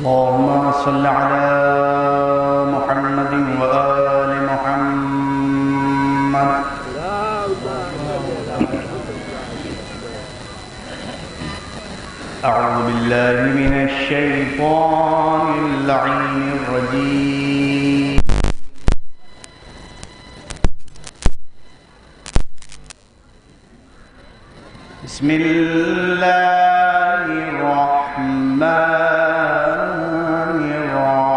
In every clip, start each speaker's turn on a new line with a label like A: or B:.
A: اللهم صل على محمد وآل محمد. أعوذ بالله من الشيطان اللعين الرجيم. بسم الله الرحمن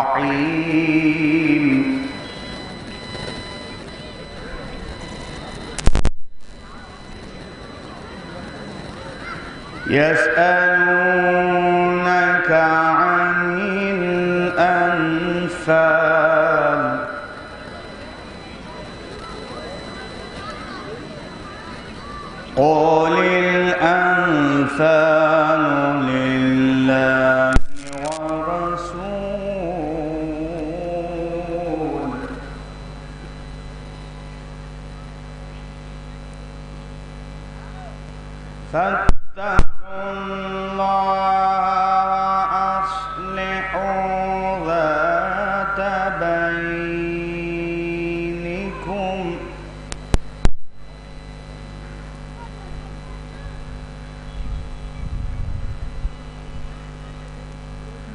A: الرحيم. يسألونك عن الأنفال قل الأنفال لله والرسول فاتقوا الله وأصلحوا ذات بينكم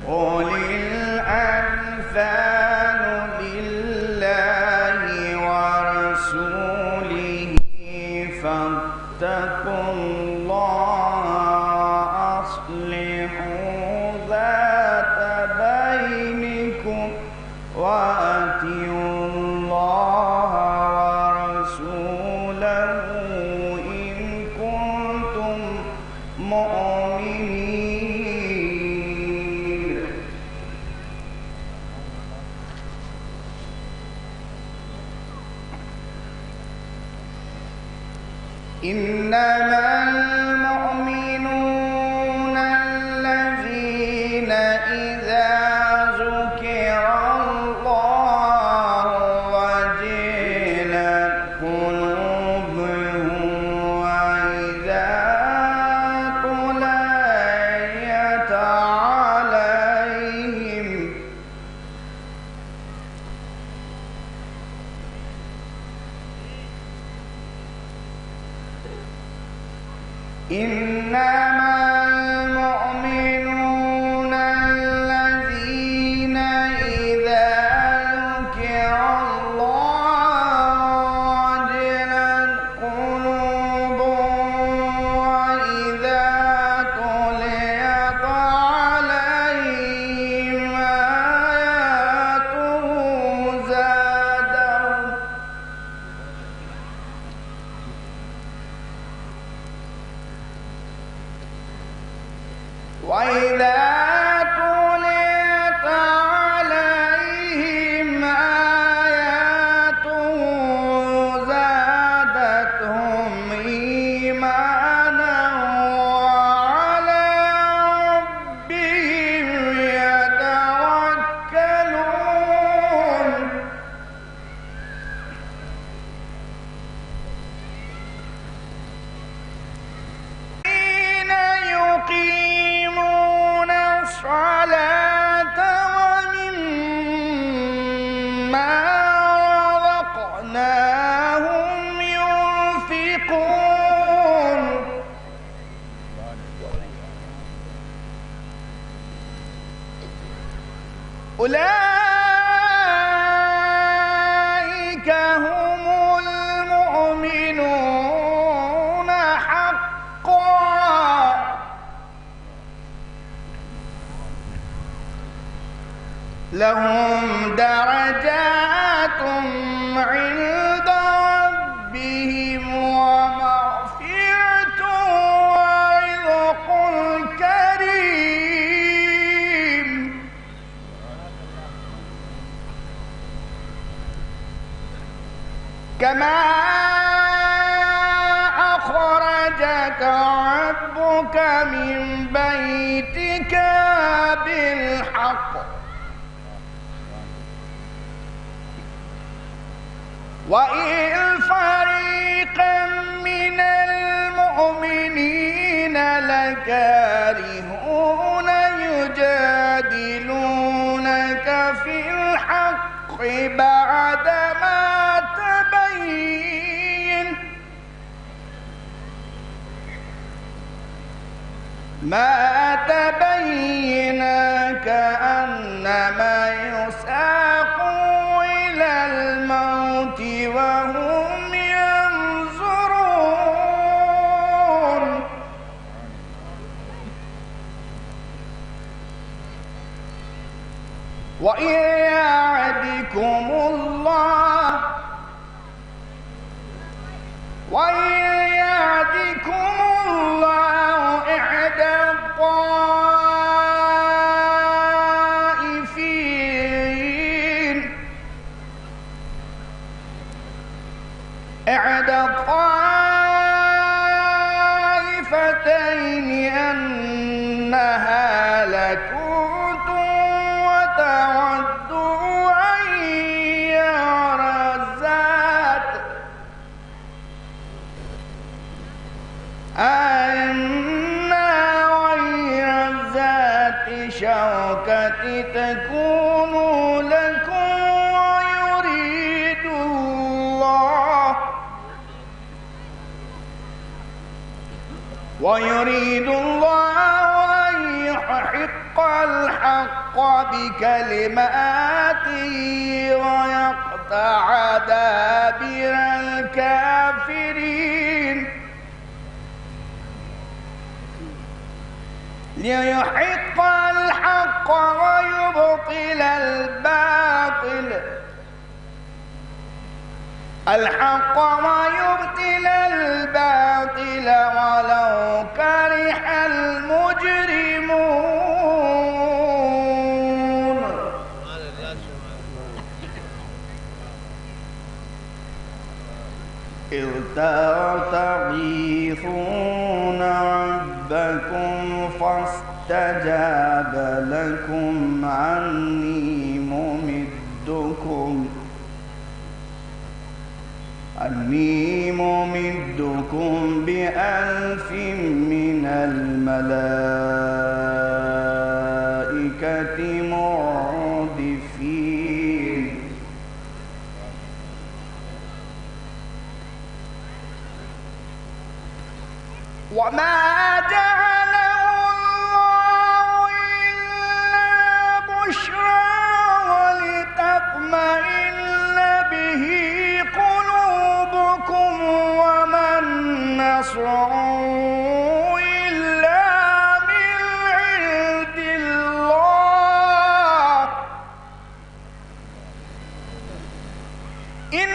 A: قل الأنفال لله ورسوله فاتقوا الله أصلحوا ذات بينكم وأطيعوا الله ورسوله إن كنتم مؤمنين. إنما المؤمنون الذين إذا ذكر الله وجلت قلوبهم وإذا تليت عليهم إنما المؤمنون الذين إذا ذكر الله وجلت قلوبهم وإذا تليت عليهم آياته زادهم وإذا تليت عليهم آياته زادتهم إيمانا وعلى ربهم يتوكلون. يقيمون الصلاة ومما رزقناهم ينفقون. أولئك هم المؤمنون حقا لهم درجات عند ربهم ومغفرة ورزق كريم. كما أخرجك ربك من بيتك بالحق وإن فريقا من المؤمنين لكارهون يجادلونك في الحق بعدما تبين كأنما يساقوا إلى الموت وهم ينظرون. وإن يعدكم الله إحدى الطائفتين أنها لكنتم وتودوا أن يرى الذات شوكة تكون لكم ويريد الله أن يحق الحق بكلماته ويقطع دابر الكافرين ليحق الحق ويبطل الباطل ولو كره المجرمون. إذ تستغيثون ربكم فاستجاب لكم أني ممدكم بألف من الملائكة مردفين. وما جعله الله إلا بشرى ولتطمئن به قلوبكم وما النصر إلا من عند الله إن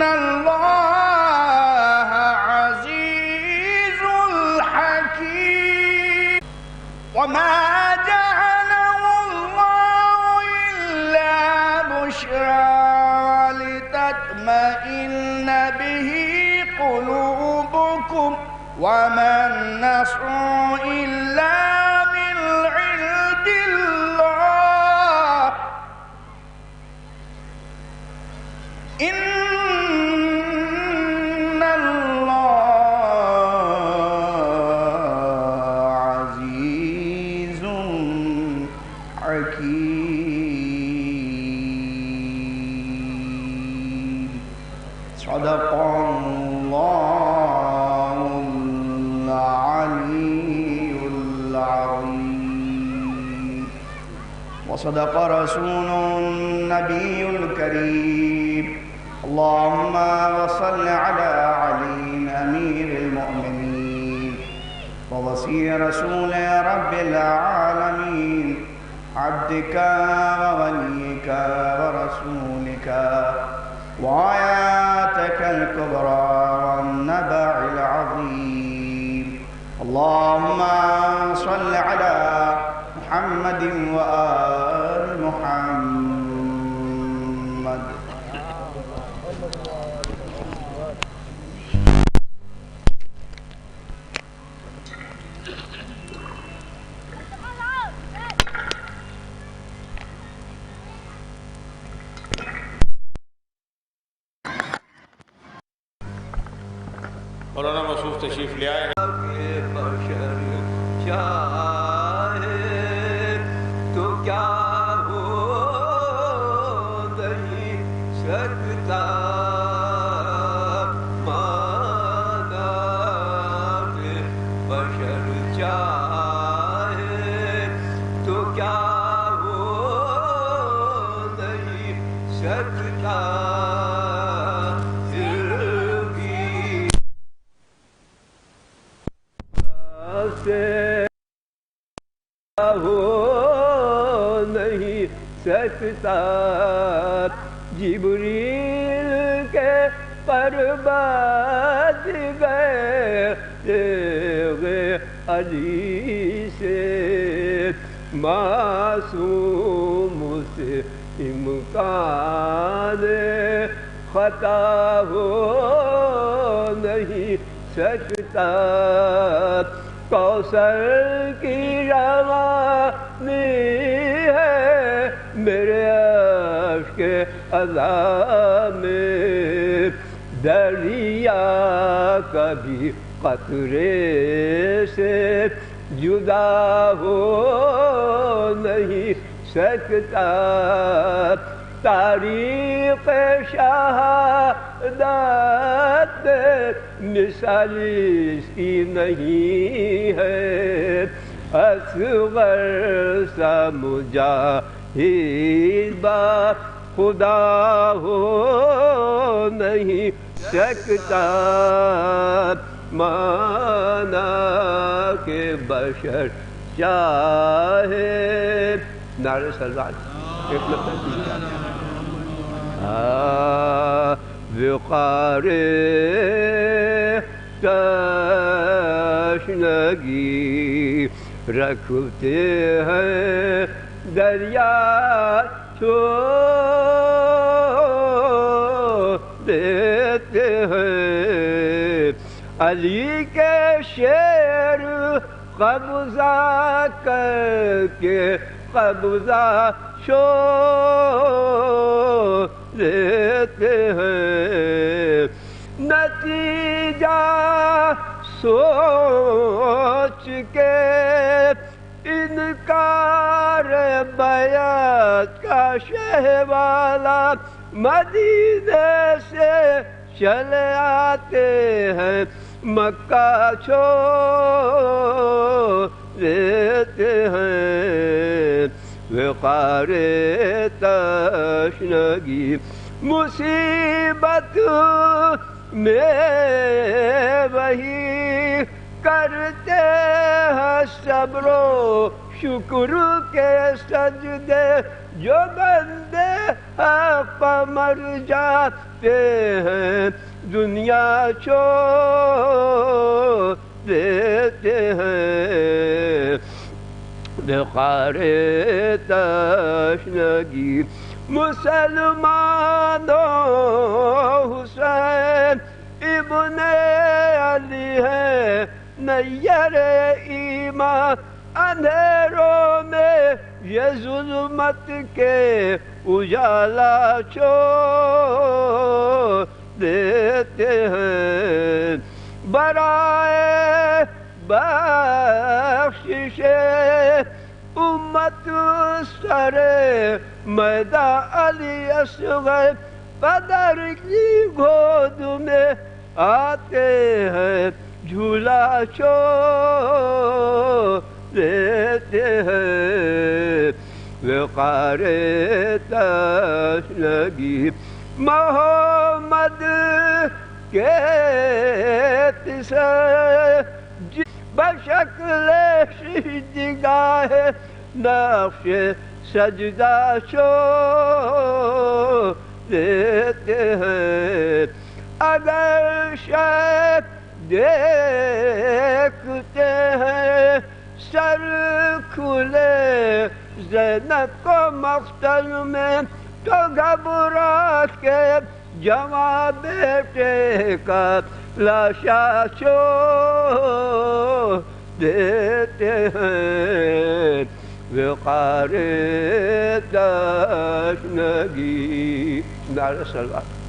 A: الله عزيز حكيم. وما جعله الله إلا بشرى لتطمئن به قلوبكم وما النصر إلا من عند الله إن الله عزيز حكيم. صدق الله العلي العظيم وصدق رسوله النبي الكريم. اللهم صل على علي أمير المؤمنين ووصي رسول رب العالمين عبدك ووليك ورسولك وآياتك الكبرى والنبع العظيم. اللهم صل على محمد وآل محمد.
B: مولانا مصروف تشریف لے آئے
C: تو کیا ہو نہیں سکتا مانا کہ بشر چاہے تو کیا ہو نہیں سکتا ہو نہیں سکتا جبریل کے پرباد گئے علی سے معصوم سے امکان خطا ہو نہیں سکتا کوثر کی روانی ہے میرے عشق اذاں میں دریا کبھی قطرے سے جدا ہو نہیں سکتا تاریخ شہادت مثال اس کی نہیں ہے اصغر سا مجاہد با خدا ہو نہیں سکتا مانا کہ بشر چاہے نعرہ سلوات ایک لفظ وقار تشنگی رکھتے ہیں دریا چھوڑ دیتے ہیں علی کے شعر قبضہ کر کے قبضہ چھوڑ دیتے ہیں نتیجہ سوچ کے انکار بیعت کا شہوالہ مدینے سے چلے آتے ہیں مکہ چھوڑ دیتے ہیں وقار تشنگی مصیبت میں وہی کرتے ہیں صبر و شکر کے سجدے جو بندے حق پر مر جاتے ہیں دنیا چھوڑ دیتے ہیں وقار تشنگی مسلمانوں حسین ابن علی ہے نیر ایمان اندھیروں میں یہ ظلمت کے اجالا چھوڑ دیتے ہیں برائے بخشش امت سر میدان علی اصغر قدر کی گود میں آتے ہیں جھولا چھوڑ دیتے ہیں وقار تشنگی محمد کے تسر بشکل شجگاہ نقش سجدہ شو دیتے ہیں اگر شک دیکھتے ہیں سر کھلے زینب کو مقتل میں تو گھبرا کے جواں بیٹے کا لاشا چھو دیتے ہیں وقار تشنگی نعرہ سلوات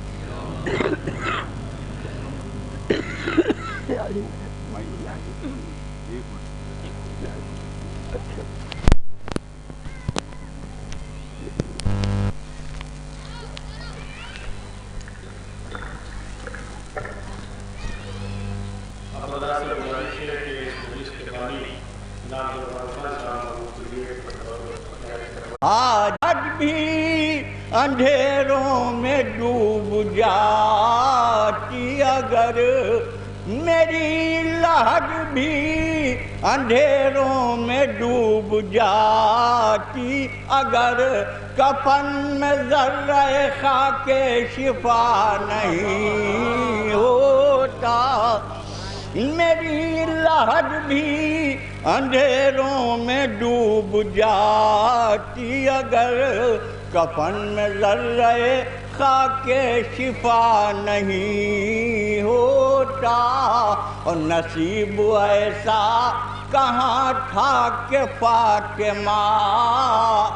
A: آج بھی اندھیروں میں ڈوب جاتی اگر میری لہٹ بھی اندھیروں میں ڈوب جاتی اگر کفن میں ذرہ خاک شفا نہیں ہوتا میری لہٹ بھی اندھیروں میں ڈوب جاتی اگر کفن میں ذرہ خاک شفا نہیں ہوتا اور نصیب ایسا کہاں تھا کہ فاطمہ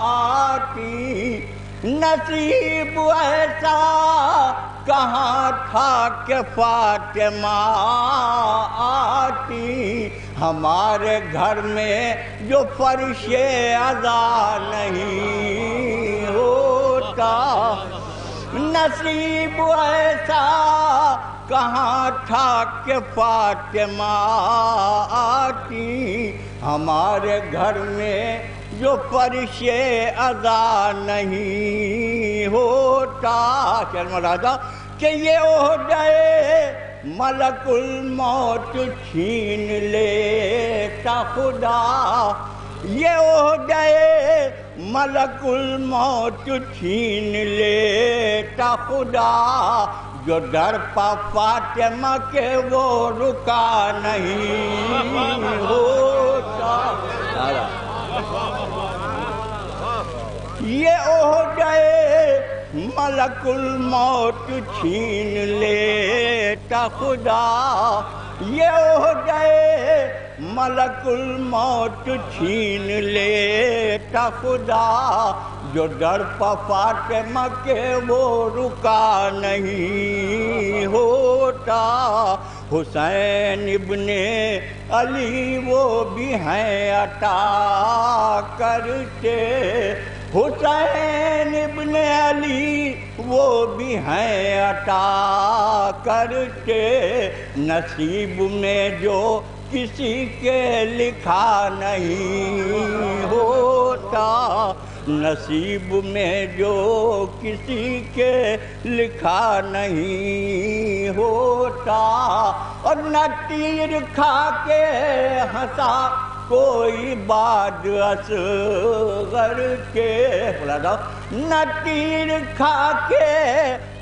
A: آتی نصیب ایسا کہاں تھا کہ فاطمہ آتی ہمارے گھر میں جو فرش عزا نہیں ہوتا نصیب ایسا کہاں تھا کہ فاطمہ آتی ہمارے گھر میں جو فرش عزا نہیں ہوتا شرم راجہ کہ یہ عہدے ملک الموت چھین لیتا خدا یہ عہدے ملک الموت چھین لیتا خدا جو در پا فاطمہ کے وہ رکا نہیں ہوتا یہ عہدے ملک الموت چھین لیتا خدا یہ عہدے ملک الموت چھین لیتا خدا جو در پا فاطمہ کے وہ رکا نہیں ہوتا حسین ابن علی وہ بھی ہیں عطا کرتے حسین ابن علی وہ بھی ہیں عطا کرتے نصیب میں جو کسی کے لکھا نہیں ہوتا نصیب میں جو کسی کے لکھا نہیں ہوتا اور نہ تیر کھا کے ہنسا کوئی باد اصغر کے نہ تیر کھا کے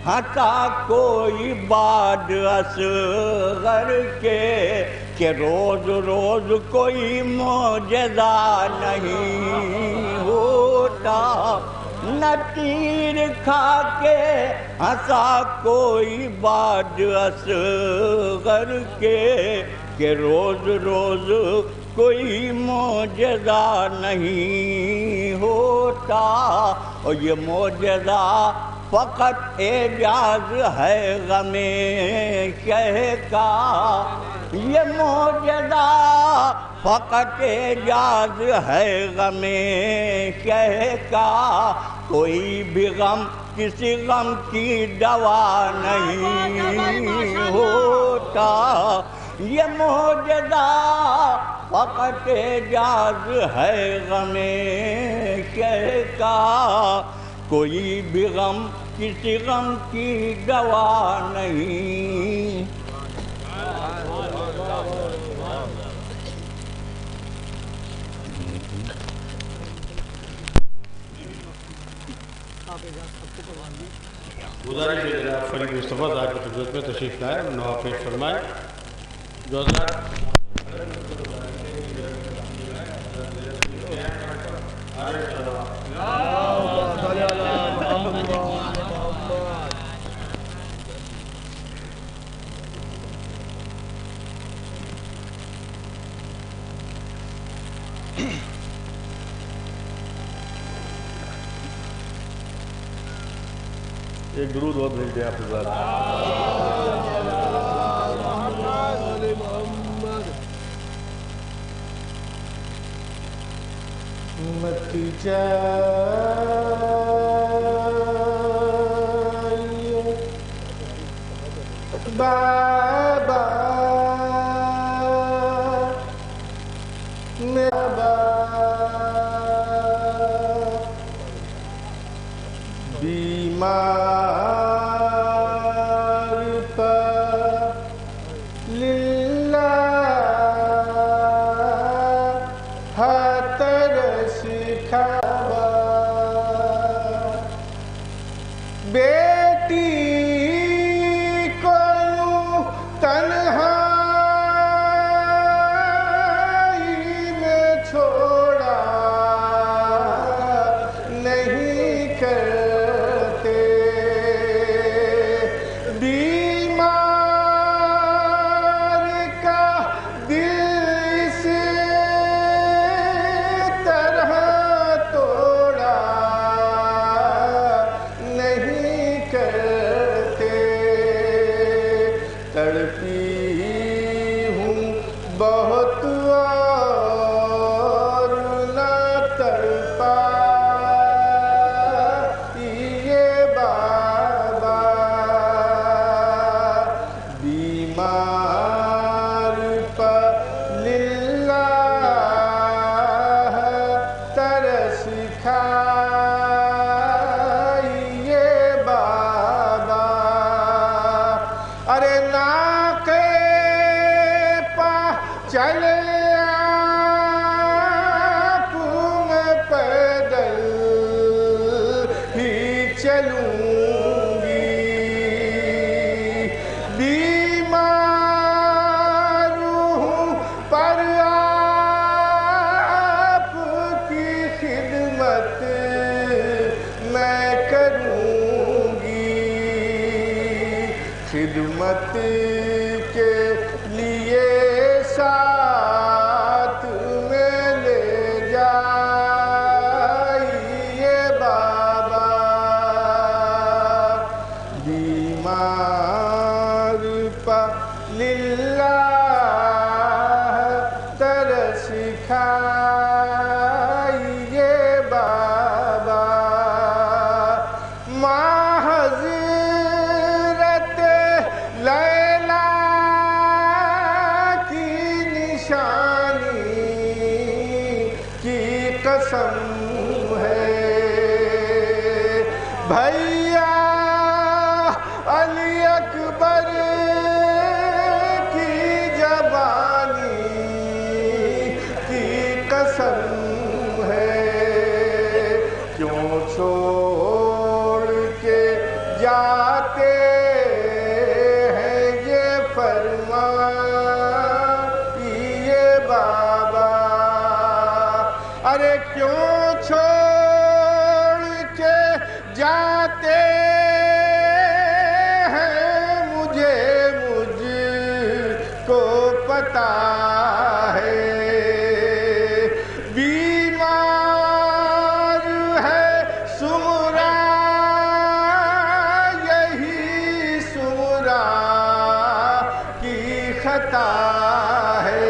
A: ہنسا کوئی باد اصغر کے کہ روز روز کوئی معجزہ نہیں ہوتا نہ تیر کھا کے ہنسا کوئی باد اصغر کے کہ روز روز کوئی معجزہ نہیں ہوتا اور یہ معجزہ فقط اعجاز ہے غم شہ کا یہ معجزہ فقط اعجاز ہے غم شہ کا کوئی بھی غم کسی غم کی دوا نہیں ہوتا یہ معجزہ فقط اعجاز ہے غم شہ کا کوئی بھی غم کسی غم کی دوا نہیں
B: گزارش ہے جناب فرید مصطفیٰ صاحب کی خدمت میں تشریف لائیں، نواب پیش فرمائیں جو حضرات ایک درود اور بھیج دیں آپ حضرات۔ مت جائیے بابا میرا بیمار پر للہ ترس کھاوا بیٹی کو یوں تنہائی میں چھوڑا نہیں کرتے، بیمار کا دل اس طرح توڑا نہیں کرتے، تڑپی ہوں بہت اور نہ تڑپائیے بابا، بیمار پر للہ ترس کھائیے بابا، ارے ناقے پا چلے آپ میں پیدل ہی چلوں گی، بیمار ہوں پر آپ کی خدمت میں کروں گی، خدمت کے لیے ساتھ میں لے جائیے بابا، بیمار پر للہ ترس کھائیے بابا، ماں حضرت لیلا کی نشانی کی قسم ہے، بھیا علی اکبر کی جوانی کی قسم ہے، کیوں چھوڑ کے جاتے ہیں یہ فرمائیے بابا، ارے کیوں چھوڑ کے جاتے ہیں مجھے مجھ کو پتا ہے، بیمار ہے سمرا یہی سمرا کی خطا ہے،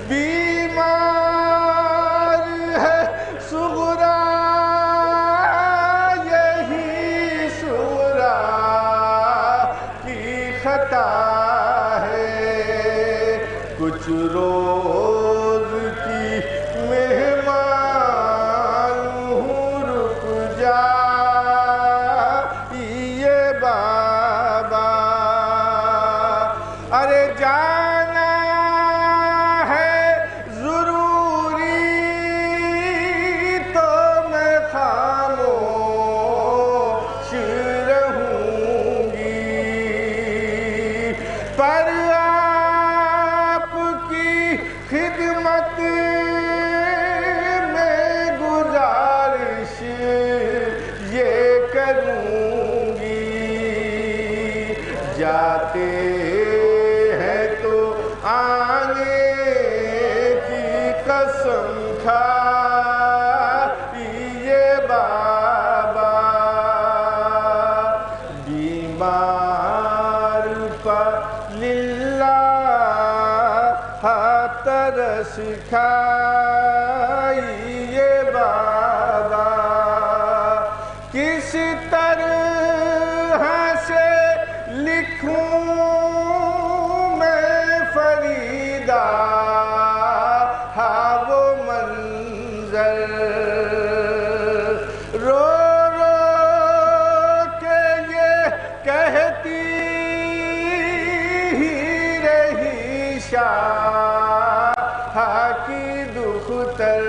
B: بیمار ہے سمرا یہی سمرا کی خطا ہے، کچھ روز کی مہمان ہوں رک جائیے بابا، ارے جانا ہے ضروری تو میں خاموش
D: ترس کھائیے بابا کس طرح سے لکھوں میں فریدا ہاں وہ منظر رو رو کے یہ کہتی ہی رہی شاہ کی دختر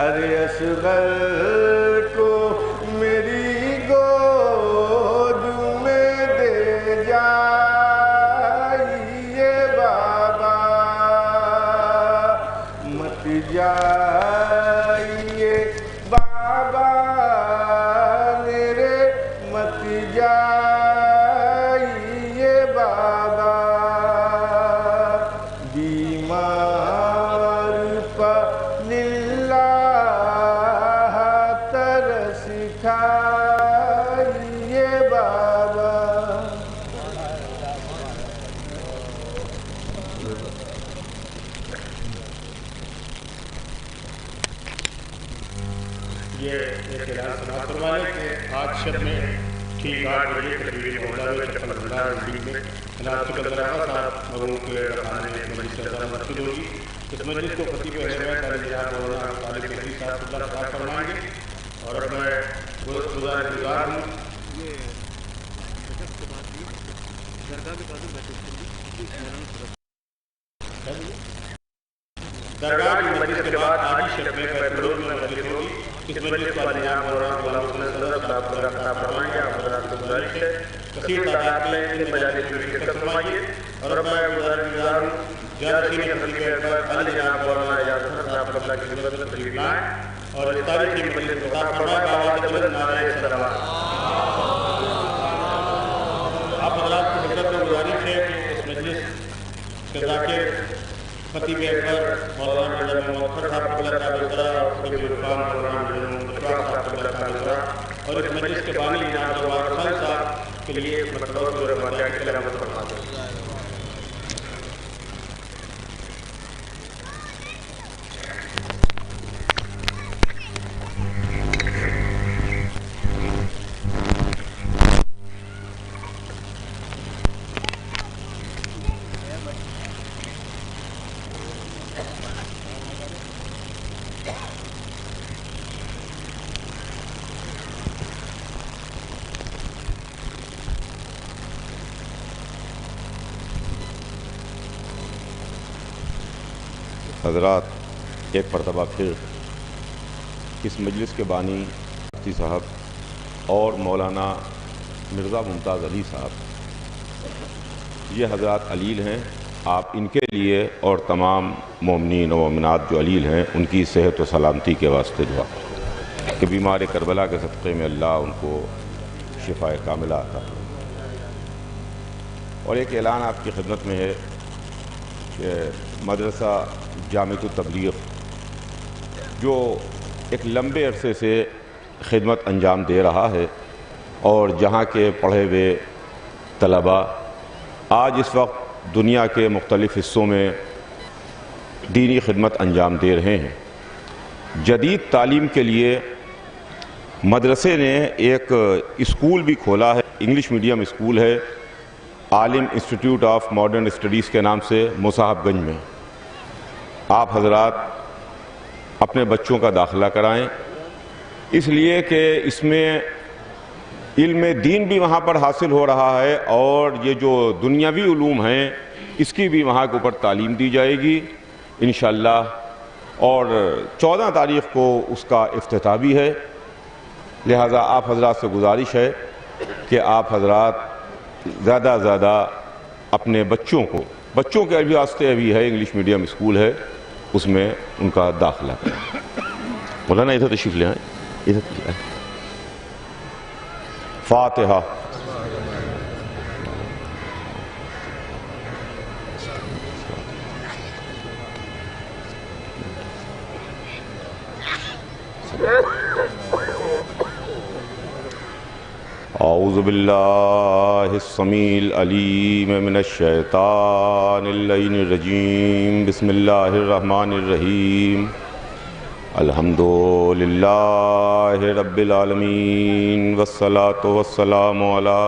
D: ارے اصغر کو میری گود میں دے جائیے بابا مت جائیے بابا میرے مت جائیے بابا بیمار پر للہ ترس کھائیے بابا
B: یہ ایک اعلان سماعت فرمائے کہ آج شب میں ٹھیک 8 بجے تقریباً محلہ میں چپل بھنڈار منڈی میں جناب سکندر احمد صاحب مرحوم کے رکھانے میں مجلس رضا منعقد ہوگی اس مجلس کو خطیب اہمیت علی جناب مولانا طالب الحدیث صاحب اللہ خطاب فرمائیں گے اور اب میں گزار ہوں درگاہ کی مجلس کے بعد آج شب میں بیتلود میں مجلس ہوگی اس مجلس کو علی جناب مولانا غلام حسین صدر صاحب اللہ خطاب فرمائیں گے آپ حضرات کو گزارش ہے کثیر تعداد میں ان مجالس میں شرکت فرمائیے اور اب میں گزار ہوں جارشین خلیفہ اکبر علی جناب مولانا اعجاز حسن صاحب اللہ کی خدمت میں تشریف لائیں اور اس تاریخی مجلس کو خطاب فرمائیں آواز بلند نعرہ صلوات آپ حضرات کی خدمت میں گزارش ہے کہ اس مجلس کے ذاکر خطیب اکبر مولانا محمد مظفر صاحب اللہ تعالیٰ اور خطیب عرفان مولانا محمد مشتاق صاحب اللہ تعالیٰ اور اس مجلس کے بانی جناب جواد خان صاحب کے لیے مطلب اور واقعہ کی کلامت فرماتے ہیں
E: حضرات ایک مرتبہ پھر اس مجلس کے بانی مفتی صاحب اور مولانا مرزا ممتاز علی صاحب یہ حضرات علیل ہیں آپ ان کے لیے اور تمام مومنین و مومنات جو علیل ہیں ان کی صحت و سلامتی کے واسطے دعا کہ بیمار کربلا کے صدقے میں اللہ ان کو شفاء کاملہ عطا فرمائے۔ اور ایک اعلان آپ کی خدمت میں ہے کہ مدرسہ جامعۃ التبلیغ جو ایک لمبے عرصے سے خدمت انجام دے رہا ہے اور جہاں کے پڑھے ہوئے طلباء آج اس وقت دنیا کے مختلف حصوں میں دینی خدمت انجام دے رہے ہیں، جدید تعلیم کے لیے مدرسے نے ایک اسکول بھی کھولا ہے، انگلش میڈیم اسکول ہے، عالم انسٹیٹیوٹ آف ماڈرن اسٹڈیز کے نام سے مصاحب گنج میں۔ آپ حضرات اپنے بچوں کا داخلہ کرائیں، اس لیے کہ اس میں علم دین بھی وہاں پر حاصل ہو رہا ہے اور یہ جو دنیاوی علوم ہیں اس کی بھی وہاں کے اوپر تعلیم دی جائے گی انشاءاللہ، اور 14 تاریخ کو اس کا افتتاح بھی ہے۔ لہذا آپ حضرات سے گزارش ہے کہ آپ حضرات زیادہ زیادہ اپنے بچوں کے ابھی واسطے ابھی ہے انگلش میڈیم اسکول ہے، اس میں ان کا داخلہ کریں۔ مولانا ادھر تشریف لے آئیں، ادھر تشریف لے آئیں۔ فاتحہ۔ اعوذ باللہ السمیع العلیم من الشیطان اللعین الرجیم بسم اللہ الرحمن الرحیم الحمدللہ رب العالمین والصلاة والسلام علی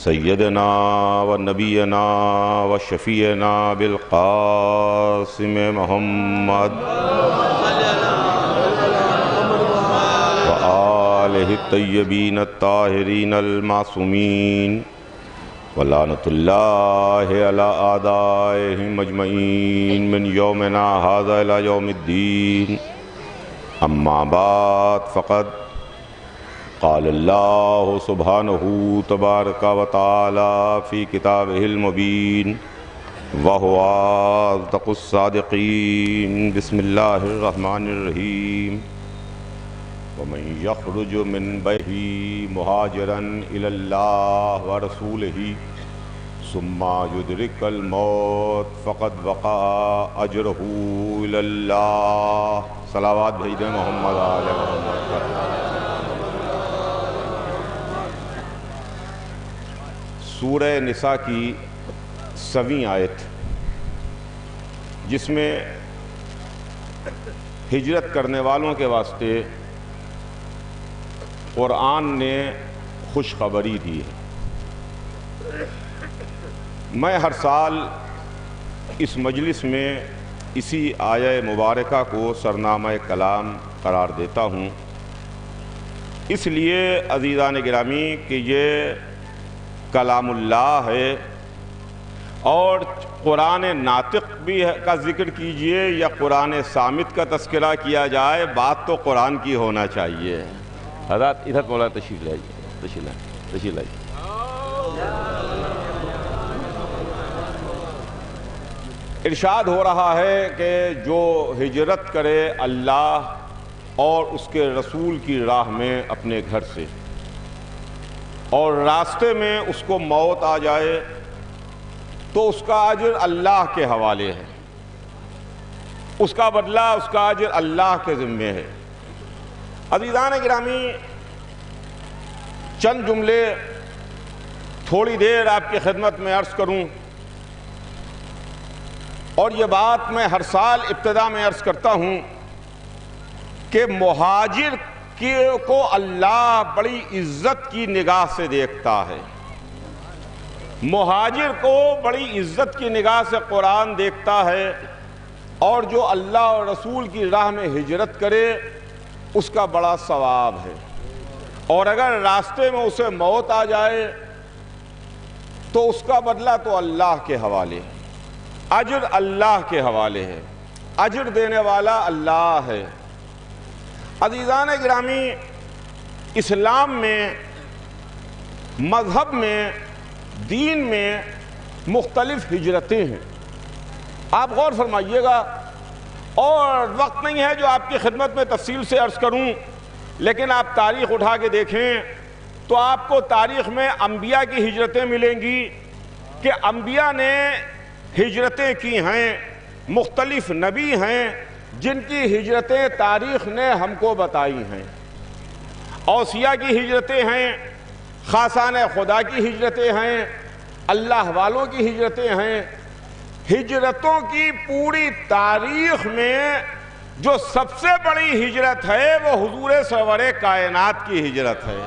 E: سیدنا و نبینا و شفیعنا بالقاسم محمد الطیبین الطاہرین المعصومین ولعنۃ اللہ علی اعدائہم اجمعین من یومنا ھذا الی یوم الدین اما بعد فقد قال اللہ سبحانہ تبارک و تعالی فی کتابہ المبین وہو اصدق الصادقین بسم اللہ الرحمن الرحیم ومن یخرج من بیتہ مہاجرا الی اللہ ورسولہ ثم یدرک الموت فقد وقع اجرہ الی اللہ صلوات بھیج دیں محمد آل محمد پر۔ سورہ نساء کی 7ویں آیت جس میں ہجرت کرنے والوں کے واسطے قرآن نے خوشخبری دی ہے۔ میں ہر سال اس مجلس میں اسی آیہ مبارکہ کو سرنامہ کلام قرار دیتا ہوں، اس لیے عزیزان گرامی کہ یہ کلام اللہ ہے، اور قرآن ناطق بھی کا ذکر کیجئے یا قرآن صامت کا تذکرہ کیا جائے، بات تو قرآن کی ہونا چاہیے۔ حضرات ادھر مولا تشریف لائیے، تشریف لائیے۔ ارشاد ہو رہا ہے کہ جو ہجرت کرے اللہ اور اس کے رسول کی راہ میں اپنے گھر سے، اور راستے میں اس کو موت آ جائے تو اس کا اجر اللہ کے حوالے ہے، اس کا بدلہ، اس کا اجر اللہ کے ذمے ہے۔ عزیزان گرامی، چند جملے تھوڑی دیر آپ کی خدمت میں عرض کروں، اور یہ بات میں ہر سال ابتدا میں عرض کرتا ہوں کہ مہاجر کو اللہ بڑی عزت کی نگاہ سے دیکھتا ہے۔ مہاجر کو بڑی عزت کی نگاہ سے قرآن دیکھتا ہے، اور جو اللہ اور رسول کی راہ میں ہجرت کرے اس کا بڑا ثواب ہے، اور اگر راستے میں اسے موت آ جائے تو اس کا بدلہ تو اللہ کے حوالے ہے، اجر اللہ کے حوالے ہے، اجر دینے والا اللہ ہے۔ عزیزان گرامی، اسلام میں، مذہب میں، دین میں مختلف ہجرتیں ہیں۔ آپ غور فرمائیے گا، اور وقت نہیں ہے جو آپ کی خدمت میں تفصیل سے عرض کروں، لیکن آپ تاریخ اٹھا کے دیکھیں تو آپ کو تاریخ میں انبیاء کی ہجرتیں ملیں گی کہ انبیاء نے ہجرتیں کی ہیں، مختلف نبی ہیں جن کی ہجرتیں تاریخ نے ہم کو بتائی ہیں۔ اوصیاء کی ہجرتیں ہیں، خاصان خدا کی ہجرتیں ہیں، اللہ والوں کی ہجرتیں ہیں۔ ہجرتوں کی پوری تاریخ میں جو سب سے بڑی ہجرت ہے وہ حضور سرور کائنات کی ہجرت ہے۔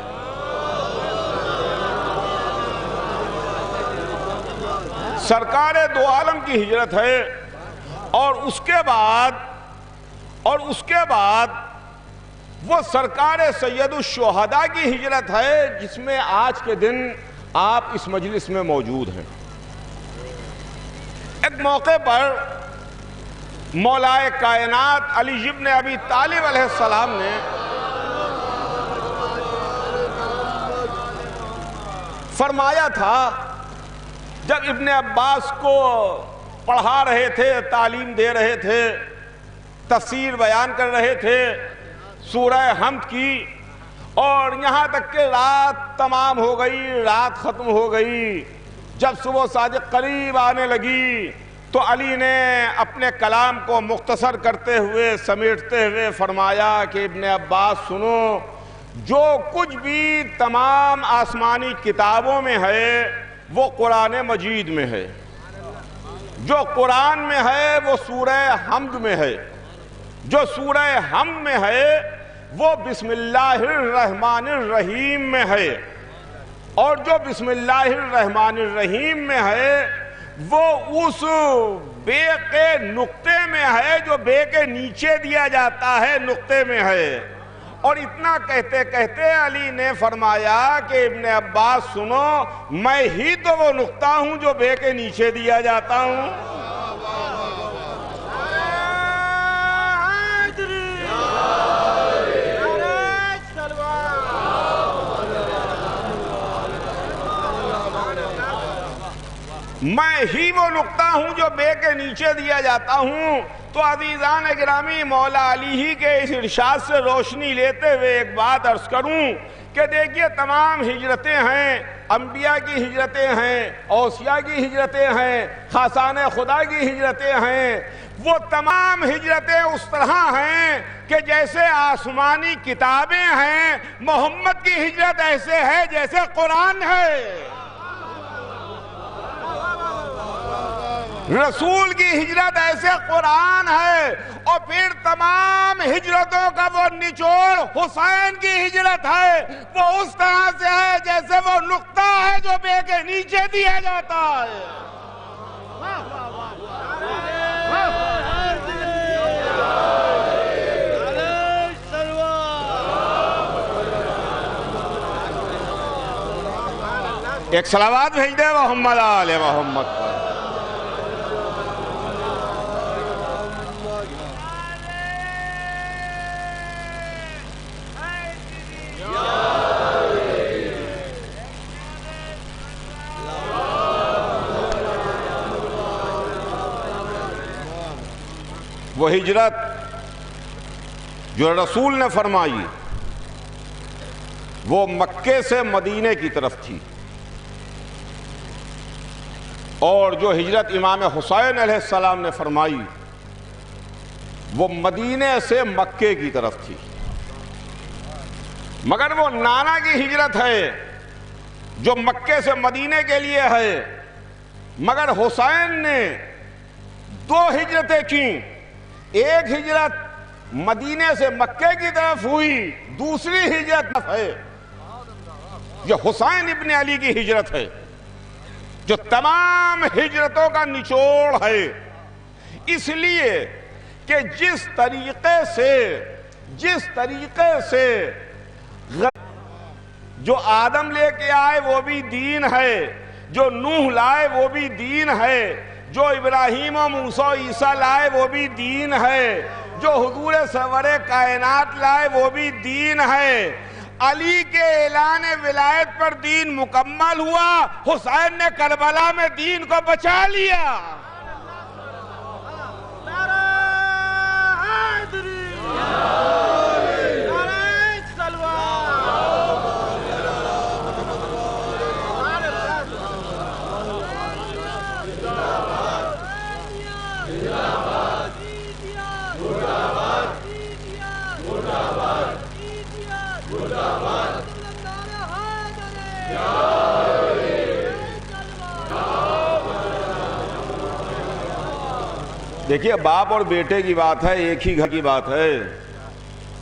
E: سرکار دو عالم کی ہجرت ہے، اور اس کے بعد وہ سرکار سید الشہداء کی ہجرت ہے، جس میں آج کے دن آپ اس مجلس میں موجود ہیں۔ ایک موقع پر مولائے کائنات علی ابن ابی طالب علیہ السلام نے فرمایا تھا، جب ابن عباس کو پڑھا رہے تھے، تعلیم دے رہے تھے، تفسیر بیان کر رہے تھے سورہ حمد کی، اور یہاں تک کہ رات تمام ہو گئی، رات ختم ہو گئی، جب صبح صادق قریب آنے لگی تو علی نے اپنے کلام کو مختصر کرتے ہوئے، سمیٹتے ہوئے فرمایا کہ ابن عباس سنو، جو کچھ بھی تمام آسمانی کتابوں میں ہے وہ قرآن مجید میں ہے، جو قرآن میں ہے وہ سورہ حمد میں ہے، جو سورہ حمد میں ہے وہ بسم اللہ الرحمن الرحیم میں ہے، اور جو بسم اللہ الرحمن الرحیم میں ہے وہ اس بے کے نقطے میں ہے جو بے کے نیچے دیا جاتا ہے نقطے میں ہے۔ اور اتنا کہتے کہتے علی نے فرمایا کہ ابن عباس سنو، میں ہی تو وہ نقطہ ہوں جو بے کے نیچے دیا جاتا ہوں۔ میں ہی وہ نقطہ ہوں جو بے کے نیچے دیا جاتا ہوں۔ تو عزیزان گرامی، مولا علی ہی کے اس ارشاد سے روشنی لیتے ہوئے ایک بات عرض کروں کہ دیکھیے تمام ہجرتیں ہیں، انبیاء کی ہجرتیں ہیں، اوصیاء کی ہجرتیں ہیں، خاصان خدا کی ہجرتیں ہیں، وہ تمام ہجرتیں اس طرح ہیں کہ جیسے آسمانی کتابیں ہیں، محمد کی ہجرت ایسے ہے جیسے قرآن ہے، رسول کی ہجرت ایسے قرآن ہے، اور پھر تمام ہجرتوں کا وہ نچوڑ حسین کی ہجرت ہے، وہ اس طرح سے ہے جیسے وہ نقطہ ہے جو بے کے نیچے دیا جاتا ہے۔ ایک صلوات بھیج دے محمد آل محمد پر۔ وہ ہجرت جو رسول نے فرمائی وہ مکے سے مدینے کی طرف تھی، اور جو ہجرت امام حسین علیہ السلام نے فرمائی وہ مدینے سے مکے کی طرف تھی۔ مگر وہ نانا کی ہجرت ہے جو مکے سے مدینے کے لیے ہے، مگر حسین نے دو ہجرتیں کی، ایک ہجرت مدینے سے مکے کی طرف ہوئی، دوسری ہجرت ہے جو حسین ابن علی کی ہجرت ہے، جو تمام ہجرتوں کا نچوڑ ہے۔ اس لیے کہ جس طریقے سے جو آدم لے کے آئے وہ بھی دین ہے، جو نوح لائے وہ بھی دین ہے، جو ابراہیم و موسیٰ و عیسیٰ لائے وہ بھی دین ہے، جو حضور سرور کائنات لائے وہ بھی دین ہے۔ علی کے اعلان ولایت پر دین مکمل ہوا، حسین نے کربلا میں دین کو بچا لیا۔ دیکھیے باپ اور بیٹے کی بات ہے، ایک ہی گھر کی بات ہے،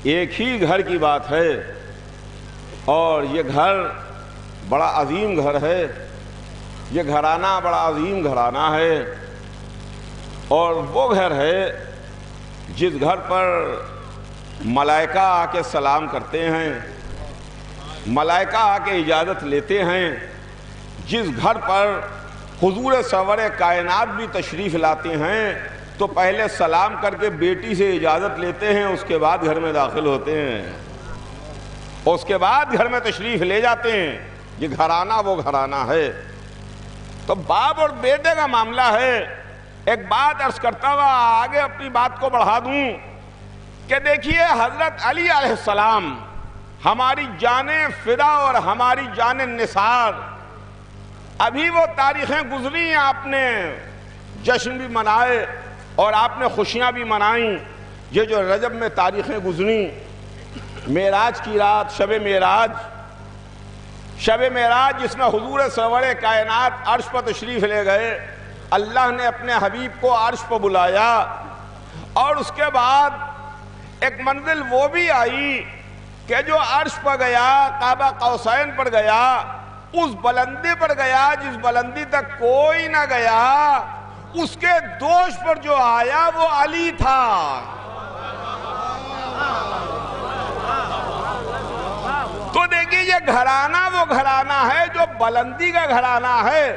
E: ایک ہی گھر کی بات ہے، اور یہ گھر بڑا عظیم گھر ہے، یہ گھرانہ بڑا عظیم گھرانہ ہے، اور وہ گھر ہے جس گھر پر ملائکہ آ کے سلام کرتے ہیں، ملائکہ آ کے اجازت لیتے ہیں، جس گھر پر حضور سرور کائنات بھی تشریف لاتے ہیں تو پہلے سلام کر کے بیٹی سے اجازت لیتے ہیں، اس کے بعد گھر میں داخل ہوتے ہیں، اس کے بعد گھر میں تشریف لے جاتے ہیں۔ یہ گھرانہ وہ گھرانہ ہے۔ تو باپ اور بیٹے کا معاملہ ہے۔ ایک بات عرض کرتا ہوا آگے اپنی بات کو بڑھا دوں کہ دیکھیے حضرت علی علیہ السلام ہماری جان فدا اور ہماری جان نثار، ابھی وہ تاریخیں گزری ہیں، آپ نے جشن بھی منائے اور آپ نے خوشیاں بھی منائیں۔ یہ جو رجب میں تاریخیں گزری معراج کی رات، شب معراج جس میں حضور سرور کائنات عرش پر تشریف لے گئے، اللہ نے اپنے حبیب کو عرش پر بلایا، اور اس کے بعد ایک منزل وہ بھی آئی کہ جو عرش پر گیا، قاب قوسین پر گیا، اس بلندی پر گیا جس بلندی تک کوئی نہ گیا، اس کے دوش پر جو آیا وہ علی تھا۔ تو دیکھیے یہ گھرانہ وہ گھرانہ ہے جو بلندی کا گھرانہ ہے،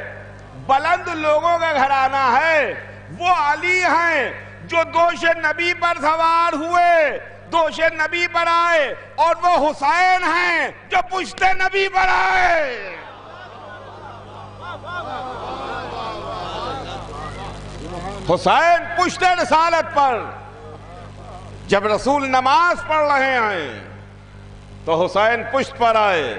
E: بلند لوگوں کا گھرانہ ہے، وہ علی ہیں جو دوش نبی پر سوار ہوئے، دوش نبی پر آئے، اور وہ حسین ہیں جو پشت نبی پر آئے۔ حسین پشت رسالت پر، جب رسول نماز پڑھ رہے ہیں تو حسین پشت پر آئے۔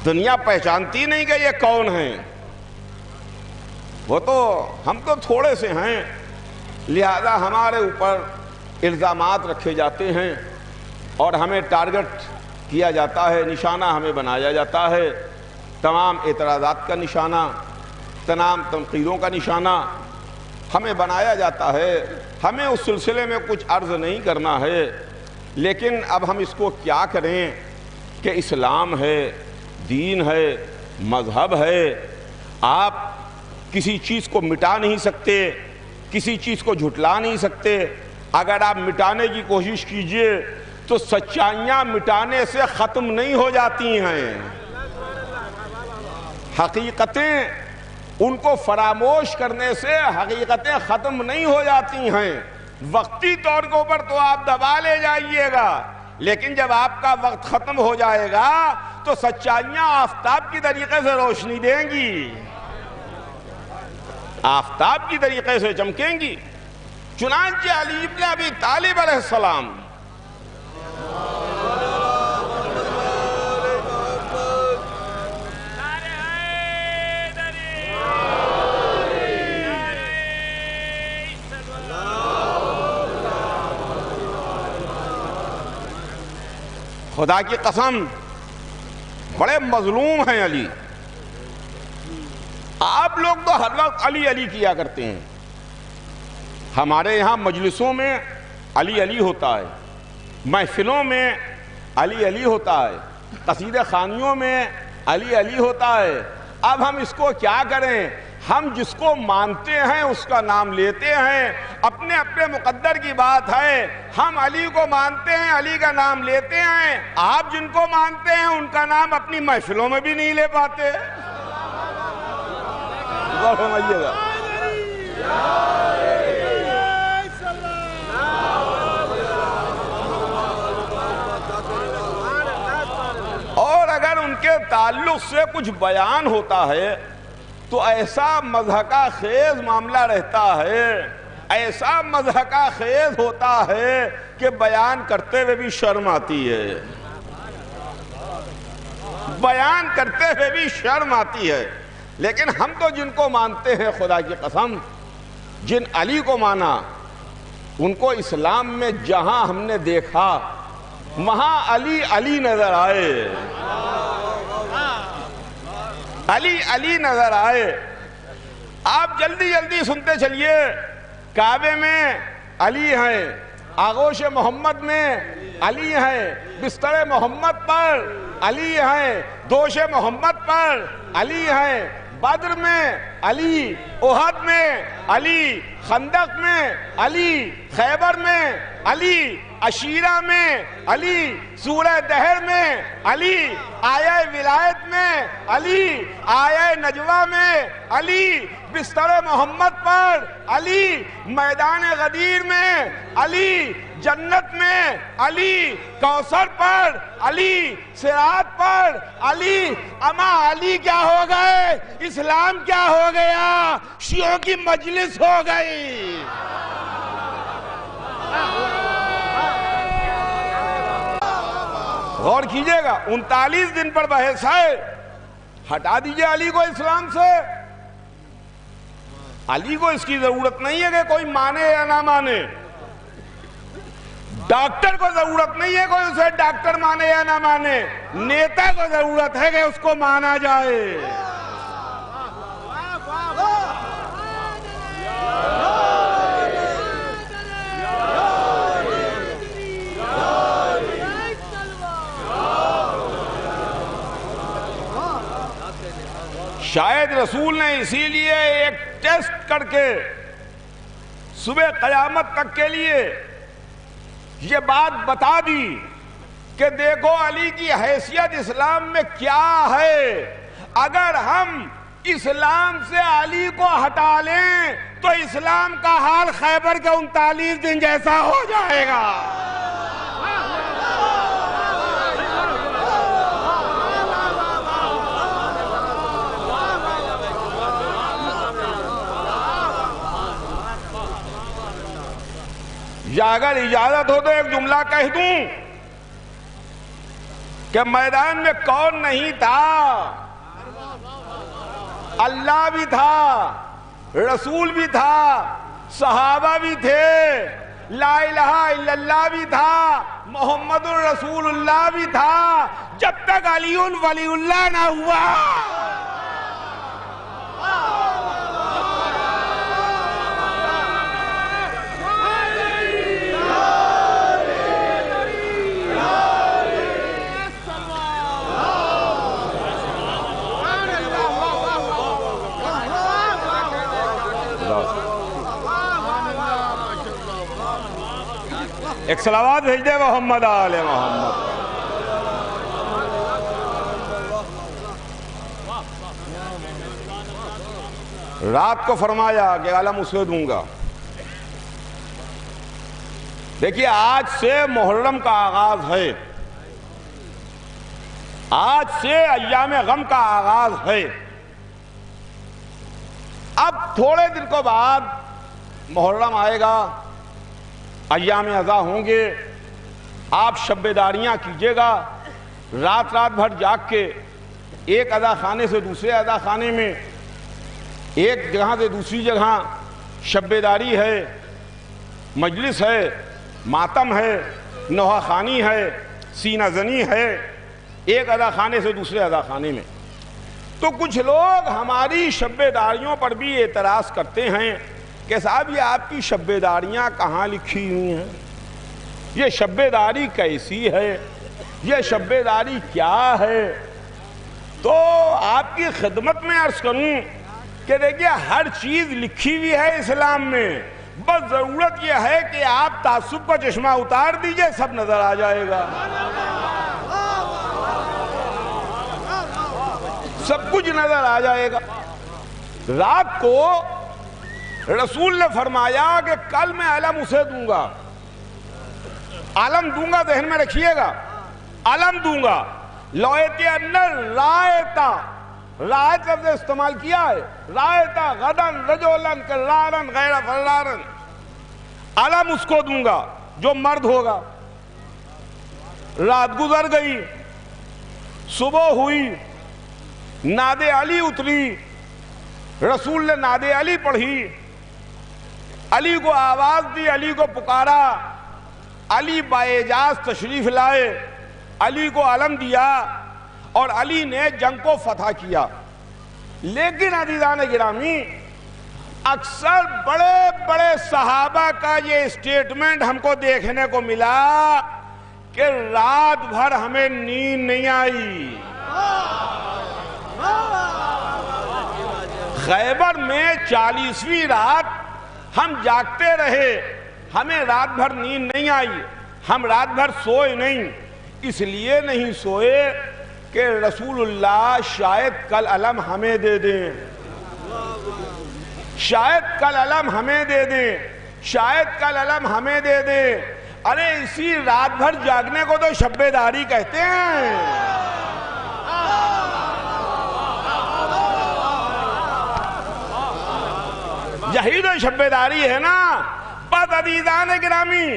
E: دنیا پہچانتی نہیں کہ یہ کون ہیں، وہ تو ہم تو تھوڑے سے ہیں، لہذا ہمارے اوپر الزامات رکھے جاتے ہیں اور ہمیں ٹارگٹ کیا جاتا ہے، نشانہ ہمیں بنایا جاتا ہے، تمام اعتراضات کا نشانہ، تمام تنقیدوں کا نشانہ ہمیں بنایا جاتا ہے۔ ہمیں اس سلسلے میں کچھ عرض نہیں کرنا ہے، لیکن اب ہم اس کو کیا کریں کہ اسلام ہے، دین ہے، مذہب ہے، آپ کسی چیز کو مٹا نہیں سکتے، کسی چیز کو جھٹلا نہیں سکتے۔ اگر آپ مٹانے کی کوشش کیجئے تو سچائیاں مٹانے سے ختم نہیں ہو جاتی ہیں، حقیقتیں ان کو فراموش کرنے سے حقیقتیں ختم نہیں ہو جاتی ہیں۔ وقتی طور کے اوپر تو آپ دبا لے جائیے گا، لیکن جب آپ کا وقت ختم ہو جائے گا تو سچائیاں آفتاب کی طریقے سے روشنی دیں گی، آفتاب کی طریقے سے چمکیں گی۔ چنانچہ علی ابن ابی طالب علیہ السلام خدا کی قسم بڑے مظلوم ہیں علی۔ آپ لوگ تو ہر وقت علی علی کیا کرتے ہیں، ہمارے یہاں مجلسوں میں علی علی ہوتا ہے، محفلوں میں علی علی ہوتا ہے، قصیدہ خوانیوں میں علی علی ہوتا ہے۔ اب ہم اس کو کیا کریں؟ ہم جس کو مانتے ہیں اس کا نام لیتے ہیں، اپنے اپنے مقدر کی بات ہے، ہم علی کو مانتے ہیں، علی کا نام لیتے ہیں۔ آپ جن کو مانتے ہیں ان کا نام اپنی محفلوں میں بھی نہیں لے پاتے۔ غور فرمائیے گا۔ اور اگر ان کے تعلق سے کچھ بیان ہوتا ہے تو ایسا مضحکہ خیز معاملہ رہتا ہے، ایسا مضحکہ خیز ہوتا ہے کہ بیان کرتے ہوئے بھی شرم آتی ہے، بیان کرتے ہوئے بھی شرم آتی ہے۔ لیکن ہم تو جن کو مانتے ہیں، خدا کی قسم جن علی کو مانا، ان کو اسلام میں جہاں ہم نے دیکھا وہاں علی علی نظر آئے، علی علی نظر آئے۔ آپ جلدی جلدی سنتے چلیے، کعبے میں علی ہیں، آغوش محمد میں علی ہیں، بستر محمد پر علی ہیں، دوش محمد پر علی ہیں، بدر میں علی، احد میں علی، خندق میں علی، خیبر میں علی، عشیرہ میں علی، سورہ دہر میں علی، آیہ ولایت میں علی، آیہ نجوہ میں علی، بستر محمد پر علی، میدان غدیر میں علی، جنت میں علی، کوثر پر علی، صراط پر علی۔ اما علی کیا ہو گئے؟ اسلام کیا ہو گیا؟ شیعوں کی مجلس ہو گئی۔ غور کیجئے گا، 39 دن پر بحث ہے، ہٹا دیجئے علی کو اسلام سے۔ علی کو اس کی ضرورت نہیں ہے کہ کوئی مانے یا نہ مانے،
F: ڈاکٹر کو ضرورت نہیں ہے کوئی اسے ڈاکٹر مانے یا نہ مانے، نیتا کو ضرورت ہے کہ اس کو مانا جائے۔ شاید رسول نے اسی لیے ایک ٹیسٹ کر کے صبح قیامت تک کے لیے یہ بات بتا دی کہ دیکھو علی کی حیثیت اسلام میں کیا ہے، اگر ہم اسلام سے علی کو ہٹا لیں تو اسلام کا حال خیبر کے 39 دن جیسا ہو جائے گا۔ یا اگر اجازت ہو تو ایک جملہ کہہ دوں کہ میدان میں کون نہیں تھا؟ اللہ بھی تھا، رسول بھی تھا، صحابہ بھی تھے، لا الہ الا اللہ بھی تھا، محمد الرسول اللہ بھی تھا، جب تک علی ولی اللہ نہ ہوا۔ ایک صلوات بھیج دے محمد آل محمد۔ رات کو فرمایا کہ علم اسے دوں گا۔ دیکھیے آج سے محرم کا آغاز ہے، آج سے ایام غم کا آغاز ہے۔ اب تھوڑے دن کو بعد محرم آئے گا، ایام اضحیٰ ہوں گے، آپ شب بیداریاں کیجئے گا، رات بھر جاگ کے ایک اضحیٰ خانے سے دوسرے اضحیٰ خانے میں، ایک جگہ سے دوسری جگہ شب بیداری ہے، مجلس ہے، ماتم ہے، نوحہ خوانی ہے، سینہ زنی ہے، ایک اضحیٰ خانے سے دوسرے اضحیٰ خانے میں۔ تو کچھ لوگ ہماری شب بیداریوں پر بھی اعتراض کرتے ہیں کہ صاحب یہ آپ کی شب بیداریاں کہاں لکھی ہوئی ہیں، یہ شب بیداری کیسی ہے، یہ شب بیداری کیا ہے؟ تو آپ کی خدمت میں عرض کروں کہ دیکھیے ہر چیز لکھی ہوئی ہے اسلام میں، بس ضرورت یہ ہے کہ آپ تعصب کا چشمہ اتار دیجئے، سب نظر آ جائے گا، سب کچھ نظر آ جائے گا۔ رات کو رسول نے فرمایا کہ کل میں علم اسے دوں گا، علم دوں گا، ذہن میں رکھیے گا، علم دوں گا۔ لویتی انر رائتا، رائت لفظ استعمال کیا ہے، رائتا غدن رجولن کرارن غیر فرارن، علم اس کو دوں گا جو مرد ہوگا۔ رات گزر گئی، صبح ہوئی، ناد علی اتری، رسول نے ناد علی پڑھی، علی کو آواز دی، علی کو پکارا، علی باعجاز تشریف لائے، علی کو علم دیا اور علی نے جنگ کو فتح کیا۔ لیکن عزیزان گرامی، اکثر بڑے بڑے صحابہ کا یہ اسٹیٹمنٹ ہم کو دیکھنے کو ملا کہ رات بھر ہمیں نیند نہیں آئی۔ خیبر میں 40ویں رات ہم جاگتے رہے، ہمیں رات بھر نیند نہیں آئی، ہم رات بھر سوئے نہیں، اس لیے نہیں سوئے کہ رسول اللہ شاید کل علم ہمیں دے دیں، شاید کل علم ہمیں دے دیں، شاید کل علم ہمیں دے دیں۔ ارے اسی رات بھر جاگنے کو تو شب بیداری کہتے ہیں۔ یہی تو شب بیداری ہے نا۔ بس عزیزان گرامی،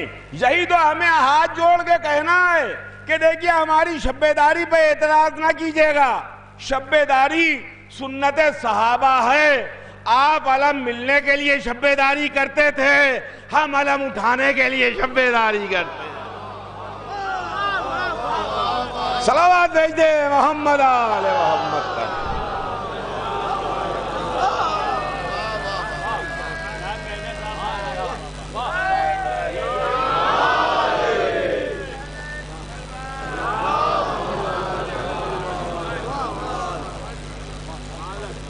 F: یہی تو ہمیں ہاتھ جوڑ کے کہنا ہے کہ دیکھیے ہماری شب بیداری پہ اعتراض نہ کیجیے گا، شب بیداری سنت صحابہ ہے۔ آپ علم ملنے کے لیے شب بیداری کرتے تھے، ہم علم اٹھانے کے لیے شب بیداری کرتے ہیں۔ صلوات بھیج دے محمد آل محمد پر۔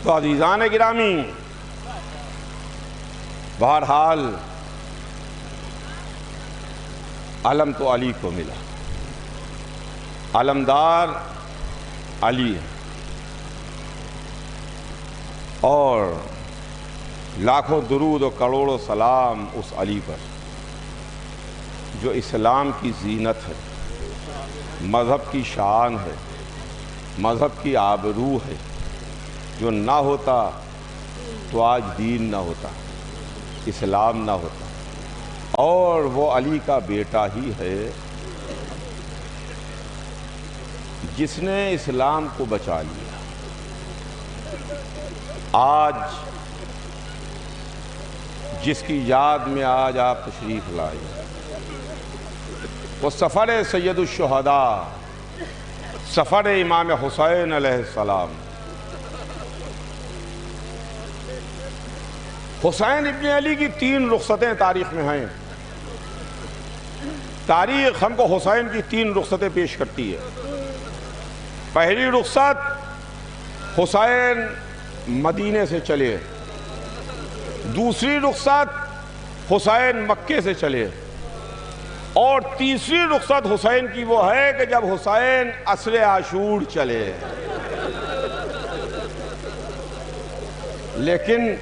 F: تو عزیزان گرامی، بہرحال علم تو علی کو ملا، علمدار علی ہے، اور لاکھوں درود و کروڑوں سلام اس علی پر جو اسلام کی زینت ہے، مذہب کی شان ہے، مذہب کی آبرو ہے، جو نہ ہوتا تو آج دین نہ ہوتا، اسلام نہ ہوتا، اور وہ علی کا بیٹا ہی ہے جس نے اسلام کو بچا لیا۔ آج جس کی یاد میں آج آپ تشریف لائے، وہ سفر سید الشہداء، سفر امام حسین علیہ السلام۔ حسین ابن علی کی 3 رخصتیں تاریخ میں ہیں۔ تاریخ ہم کو حسین کی 3 رخصتیں پیش کرتی ہے۔ پہلی رخصت حسین مدینے سے چلے، دوسری رخصت حسین مکے سے چلے، اور تیسری رخصت حسین کی وہ ہے کہ جب حسین عصر عاشور چلے۔ لیکن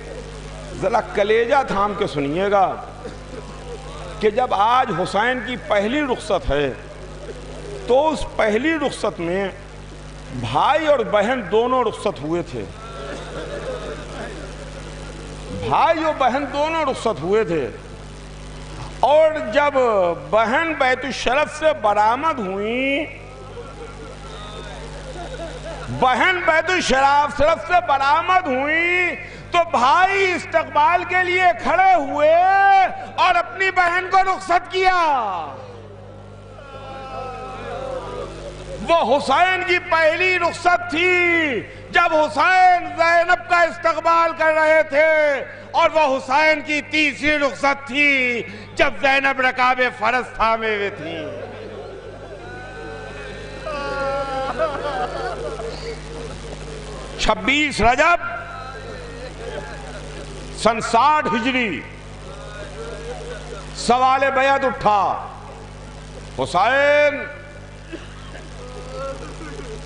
F: ذرا کلیجہ تھام کے سنیے گا کہ جب آج حسین کی پہلی رخصت ہے تو اس پہلی رخصت میں بھائی اور بہن دونوں رخصت ہوئے تھے، بھائی اور بہن دونوں رخصت ہوئے تھے، اور جب بہن بیت الشرف سے برآمد ہوئیں، بہن بیت الشرف سے برآمد ہوئیں تو بھائی استقبال کے لیے کھڑے ہوئے اور اپنی بہن کو رخصت کیا۔ وہ حسین کی پہلی رخصت تھی جب حسین زینب کا استقبال کر رہے تھے، اور وہ حسین کی تیسری رخصت تھی جب زینب رکاب فرض تھامے ہوئے تھیں۔ 26 رجب سن 60 ہجری سوال بیعت اٹھا، حسین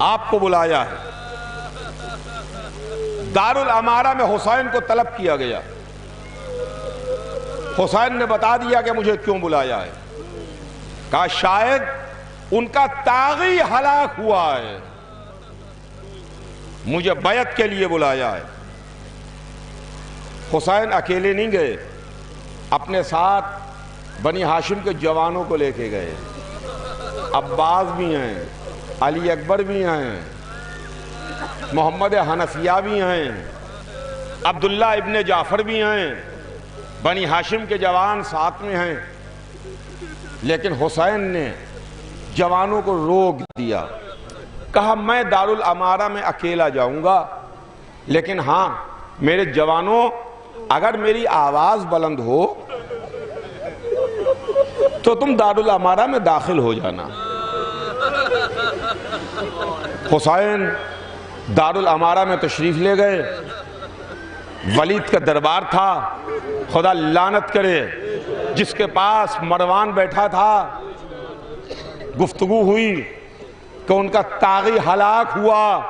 F: آپ کو بلایا ہے۔ دارالامارہ میں حسین کو طلب کیا گیا، حسین نے بتا دیا کہ مجھے کیوں بلایا ہے، کہا شاید ان کا طاغی ہلاک ہوا ہے، مجھے بیعت کے لیے بلایا ہے۔ حسین اکیلے نہیں گئے، اپنے ساتھ بنی ہاشم کے جوانوں کو لے کے گئے، عباس بھی ہیں، علی اکبر بھی ہیں، محمد حنفیہ بھی ہیں، عبداللہ ابن جعفر بھی ہیں، بنی ہاشم کے جوان ساتھ میں ہیں۔ لیکن حسین نے جوانوں کو روک دیا، کہا میں دارالامارہ میں اکیلا جاؤں گا، لیکن ہاں میرے جوانوں اگر میری آواز بلند ہو تو تم دارالامارہ میں داخل ہو جانا۔ حسین دارالامارہ میں تشریف لے گئے، ولید کا دربار تھا، خدا لعنت کرے جس کے پاس مروان بیٹھا تھا۔ گفتگو ہوئی کہ ان کا طاغی ہلاک ہوا،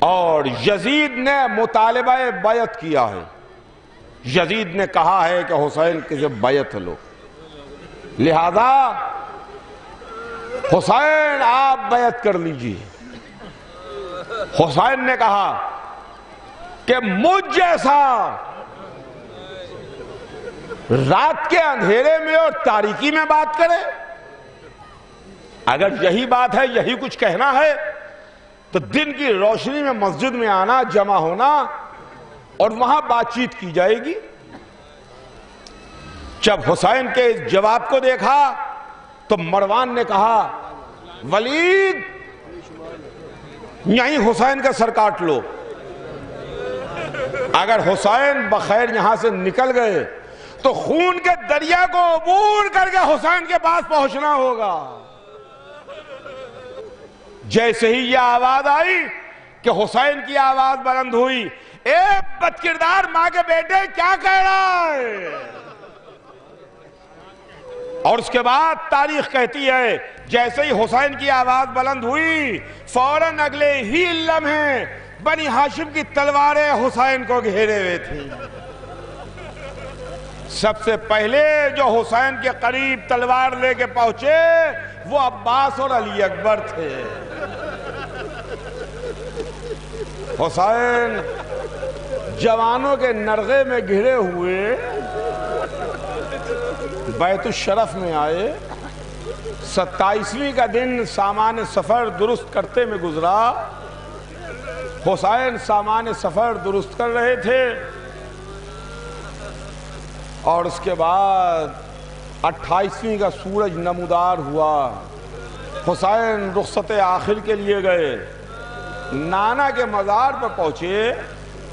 F: اور یزید نے مطالبہ بیعت کیا ہے، یزید نے کہا ہے کہ حسین کے بیعت لو، لہذا حسین آپ بیعت کر لیجئے۔ حسین نے کہا کہ مجھ جیسا رات کے اندھیرے میں اور تاریکی میں بات کرے، اگر یہی بات ہے، یہی کچھ کہنا ہے تو دن کی روشنی میں مسجد میں آنا، جمع ہونا اور وہاں بات چیت کی جائے گی۔ جب حسین کے اس جواب کو دیکھا تو مروان نے کہا ولید یہیں حسین کا سر کاٹ لو. اگر حسین بخیر یہاں سے نکل گئے تو خون کے دریا کو عبور کر کے حسین کے پاس پہنچنا ہوگا. جیسے ہی یہ آواز آئی کہ حسین کی آواز بلند ہوئی، اے بدکردار ماں کے بیٹے کیا کہہ رہا ہے؟ اور اس کے بعد تاریخ کہتی ہے جیسے ہی حسین کی آواز بلند ہوئی فوراً اگلے ہی لمحے بنی ہاشم کی تلواریں حسین کو گھیرے ہوئے تھیں. سب سے پہلے جو حسین کے قریب تلوار لے کے پہنچے وہ عباس اور علی اکبر تھے. حسین جوانوں کے نرغے میں گھرے ہوئے بیت الشرف میں آئے. 27ویں کا دن سامان سفر درست کرتے میں گزرا. حسین سامان سفر درست کر رہے تھے اور اس کے بعد 28ویں کا سورج نمودار ہوا. حسین رخصت آخر کے لیے گئے. نانا کے مزار پر پہنچے.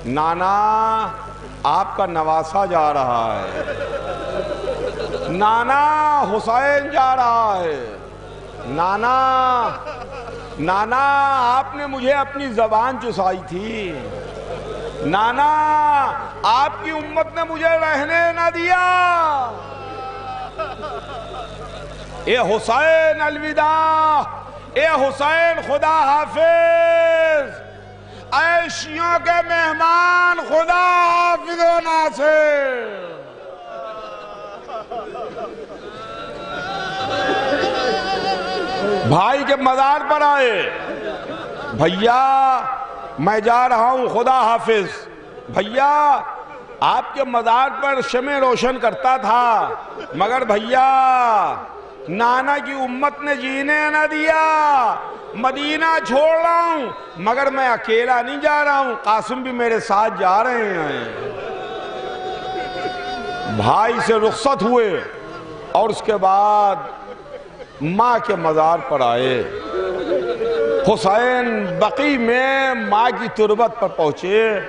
F: نانا آپ کا نواسا جا رہا ہے. نانا حسین جا رہا ہے. نانا آپ نے مجھے اپنی زبان چسائی تھی. نانا آپ کی امت نے مجھے رہنے نہ دیا. اے حسین الوداع، اے حسین خدا حافظ، اے شیعوں کے مہمان خدا حافظ و ناصر. بھائی کے مزار پر آئے. بھیا میں جا رہا ہوں خدا حافظ. بھیا آپ کے مزار پر شمع روشن کرتا تھا مگر بھیا نانا کی امت نے جینے نہ دیا. مدینہ چھوڑ رہا ہوں مگر میں اکیلا نہیں جا رہا ہوں، قاسم بھی میرے ساتھ جا رہے ہیں. بھائی سے رخصت ہوئے اور اس کے بعد ماں کے مزار پر آئے. حسین بقیع میں ماں کی تربت پر پہنچے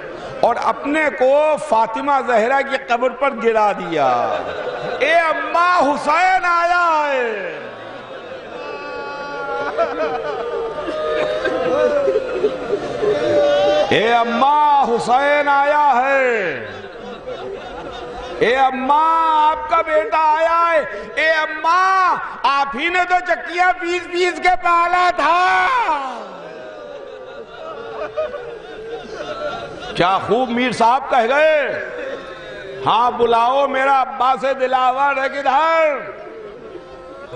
F: اور اپنے کو فاطمہ زہرا کی قبر پر گرا دیا. اے اماں حسین آیا ہے. اے اماں حسین آیا ہے. اے اماں آپ کا بیٹا آیا ہے. اے اماں آپ ہی نے تو چکیاں پیس کے پالا تھا. کیا خوب میر صاحب کہہ گئے. ہاں بلاؤ میرا عباس دلاور ہے کدھر.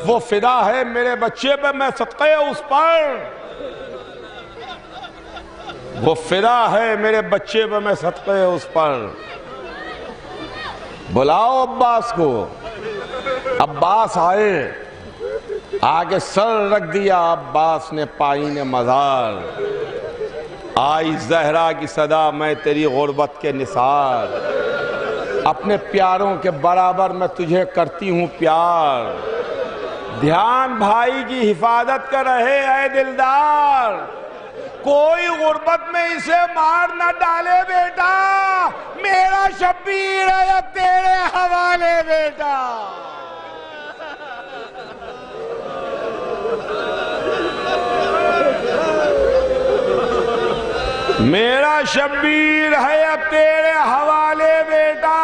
F: وہ فدا ہے میرے بچے پہ میں صدقے اس پر. وہ فدا ہے میرے بچے پہ میں صدقے اس پر. بلاؤ عباس کو. عباس آئے. آگے سر رکھ دیا عباس نے پائین مزار. آئی زہرا کی صدا میں تیری غربت کے نثار. اپنے پیاروں کے برابر میں تجھے کرتی ہوں پیار. دھیان بھائی کی حفاظت کر رہے اے دلدار. کوئی غربت میں اسے مار نہ ڈالے بیٹا. میرا شبیر ہے اب تیرے حوالے بیٹا. میرا شبیر ہے اب تیرے حوالے بیٹا.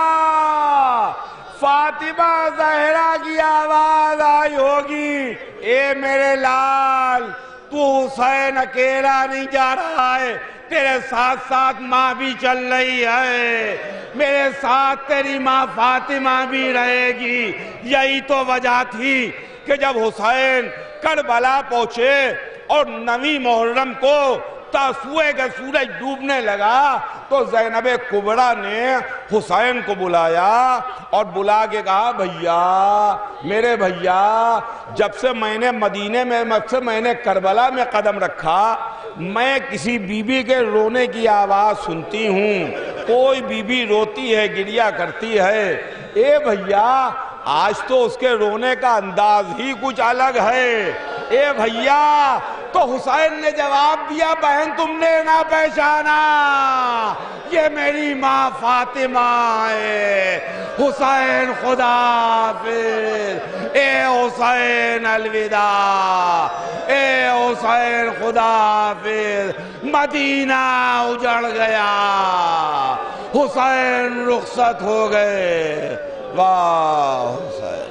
F: فاطمہ زہرا کی آواز آئی ہوگی، اے میرے لال تو حسین اکیلا نہیں جا رہا ہے، تیرے ساتھ ساتھ ماں بھی چل رہی ہے. میرے ساتھ تیری ماں فاطمہ بھی رہے گی. یہی تو وجہ تھی کہ جب حسین کربلا پہنچے اور 9 محرم کو تاسوعے کا سورج ڈوبنے لگا تو زینب کبریٰ نے حسین کو بلایا اور بلا کے کہا بھیا میرے بھیا جب سے میں نے مدینے میں میں نے کربلا میں قدم رکھا میں کسی بی بی کے رونے کی آواز سنتی ہوں. کوئی بی بی روتی ہے گریا کرتی ہے. اے بھیا آج تو اس کے رونے کا انداز ہی کچھ الگ ہے۔ اے بھیا تو حسین نے جواب دیا بہن تم نے نہ پہچانا، یہ میری ماں فاطمہ ہے۔ حسین خدا حافظ، اے حسین الوداع، اے حسین خدا حافظ، مدینہ اجڑ گیا، حسین رخصت ہو گئے۔ واہ حسین۔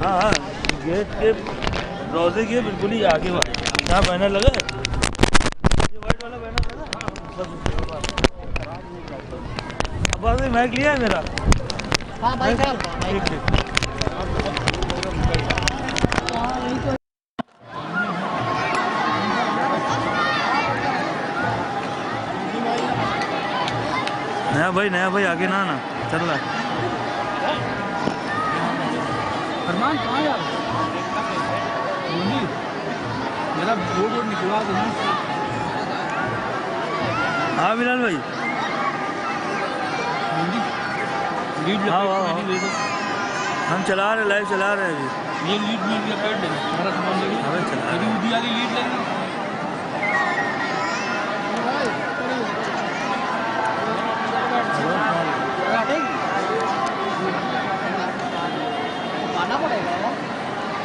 G: ہاں گیٹ کے روزے کے بالکل ہی آگے جہاں بینر لگا ہے، یہ وائٹ والا بینر لگا بس میں کیا ہے میرا۔ ہاں بھائی ٹھیک ٹھیک۔ نیا بھائی آگے نہ آنا چل رہا ہے۔
H: فرمان کہاں یار میرا بورڈ نکلوا دینا۔
G: ہاں بلال بھائی ہم چلا رہے لائیو چلا رہے ہیں ابھی۔
H: یہ لیڈ میں بھی کر دینا سارا سامان لے کے ودی والی لیڈ لے لیں۔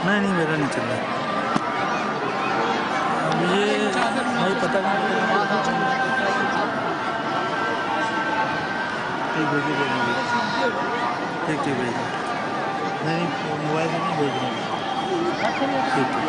G: نہیں میرا نہیں چل رہا یہ نہیں پتہ ٹھیک ٹھیک بھیج نہیں موبائل سے نہیں بھیج رہا ٹھیک ٹھیک۔